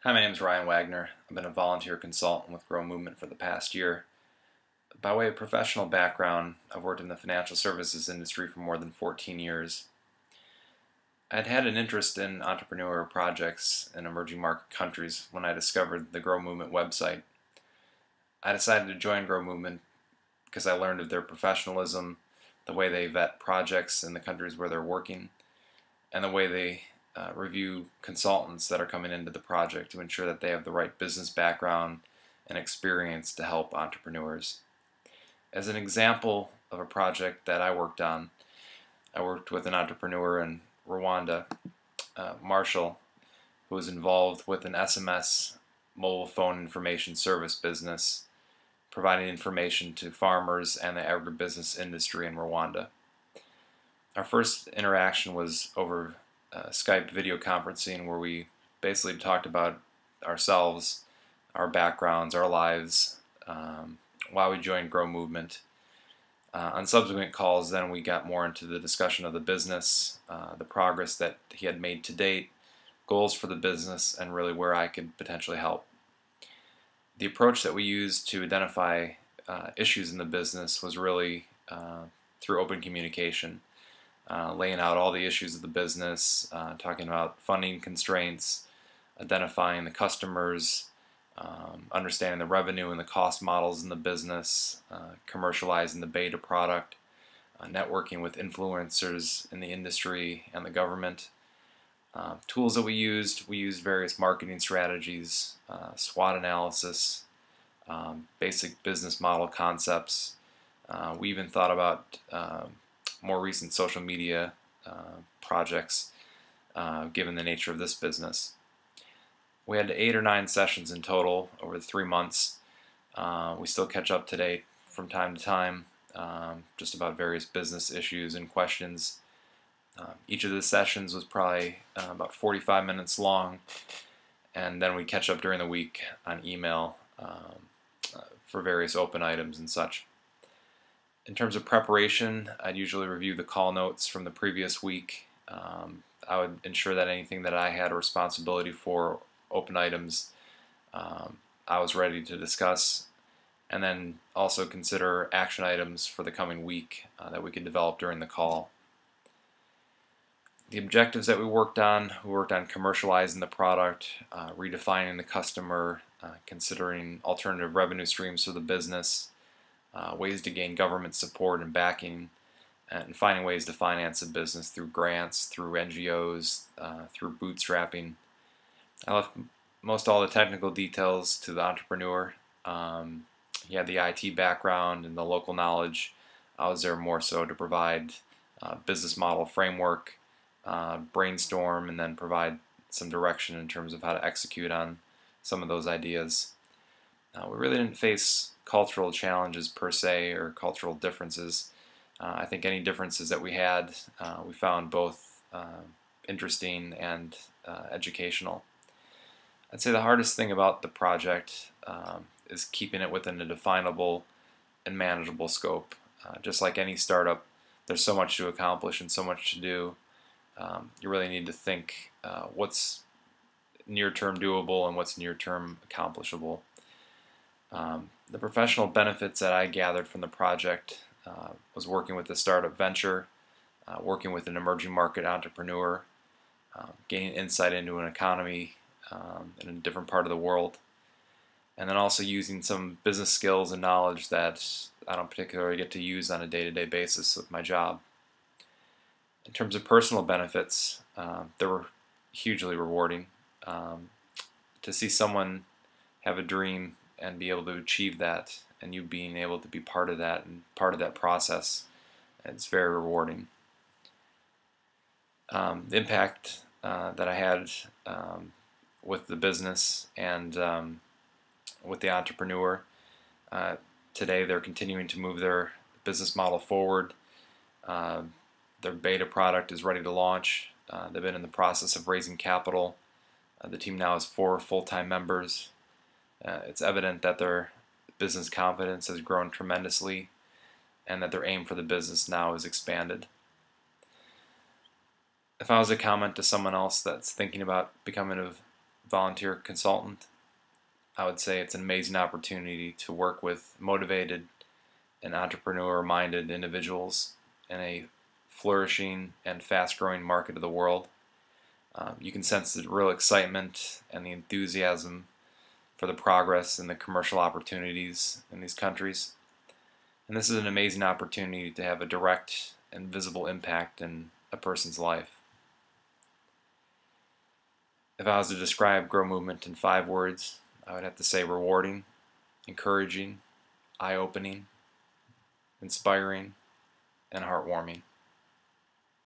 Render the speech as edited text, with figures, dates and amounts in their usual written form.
Hi, my name is Ryan Wagner. I've been a volunteer consultant with Grow Movement for the past year. By way of professional background, I've worked in the financial services industry for more than 14 years. I'd had an interest in entrepreneurial projects in emerging market countries when I discovered the Grow Movement website. I decided to join Grow Movement because I learned of their professionalism, the way they vet projects in the countries where they're working, and the way they review consultants that are coming into the project to ensure that they have the right business background and experience to help entrepreneurs. As an example of a project that I worked on, I worked with an entrepreneur in Rwanda, Marshall, who was involved with an SMS mobile phone information service business, providing information to farmers and the agribusiness industry in Rwanda. Our first interaction was over Skype video conferencing, where we basically talked about ourselves, our backgrounds, our lives, why we joined Grow Movement. On subsequent calls, then we got more into the discussion of the business, the progress that he had made to date, goals for the business, and really where I could potentially help. The approach that we used to identify issues in the business was really through open communication. Laying out all the issues of the business, talking about funding constraints, identifying the customers, understanding the revenue and the cost models in the business, commercializing the beta product, networking with influencers in the industry and the government. Tools that we used various marketing strategies, SWOT analysis, basic business model concepts. We even thought about more recent social media projects, given the nature of this business. We had 8 or 9 sessions in total over the 3 months. We still catch up to date from time to time, just about various business issues and questions. Each of the sessions was probably about 45 minutes long, and then we catch up during the week on email for various open items and such. In terms of preparation, I'd usually review the call notes from the previous week. I would ensure that anything that I had a responsibility for, open items, I was ready to discuss, and then also consider action items for the coming week that we could develop during the call. The objectives that we worked on commercializing the product, redefining the customer, considering alternative revenue streams for the business, ways to gain government support and backing, and finding ways to finance a business through grants, through NGOs, through bootstrapping. I left most all the technical details to the entrepreneur. He had the IT background and the local knowledge. I was there more so to provide business model framework, brainstorm, and then provide some direction in terms of how to execute on some of those ideas. We really didn't face cultural challenges per se, or cultural differences. I think any differences that we had, we found both interesting and educational. I'd say the hardest thing about the project is keeping it within a definable and manageable scope. Just like any startup, there's so much to accomplish and so much to do. You really need to think what's near-term doable and what's near-term accomplishable. The professional benefits that I gathered from the project was working with a startup venture, working with an emerging market entrepreneur, gaining insight into an economy in a different part of the world, and then also using some business skills and knowledge that I don't particularly get to use on a day-to-day basis with my job. In terms of personal benefits, they were hugely rewarding. To see someone have a dream and be able to achieve that, and you being able to be part of that and part of that process, it's very rewarding. The impact that I had with the business and with the entrepreneur, today they're continuing to move their business model forward. Their beta product is ready to launch. They've been in the process of raising capital. The team now has 4 full-time members. It's evident that their business confidence has grown tremendously, and that their aim for the business now is expanded. If I was to comment to someone else that's thinking about becoming a volunteer consultant, I would say it's an amazing opportunity to work with motivated and entrepreneur-minded individuals in a flourishing and fast-growing market of the world. You can sense the real excitement and the enthusiasm for the progress and the commercial opportunities in these countries. And this is an amazing opportunity to have a direct and visible impact in a person's life. If I was to describe Grow Movement in 5 words, I would have to say rewarding, encouraging, eye-opening, inspiring, and heartwarming.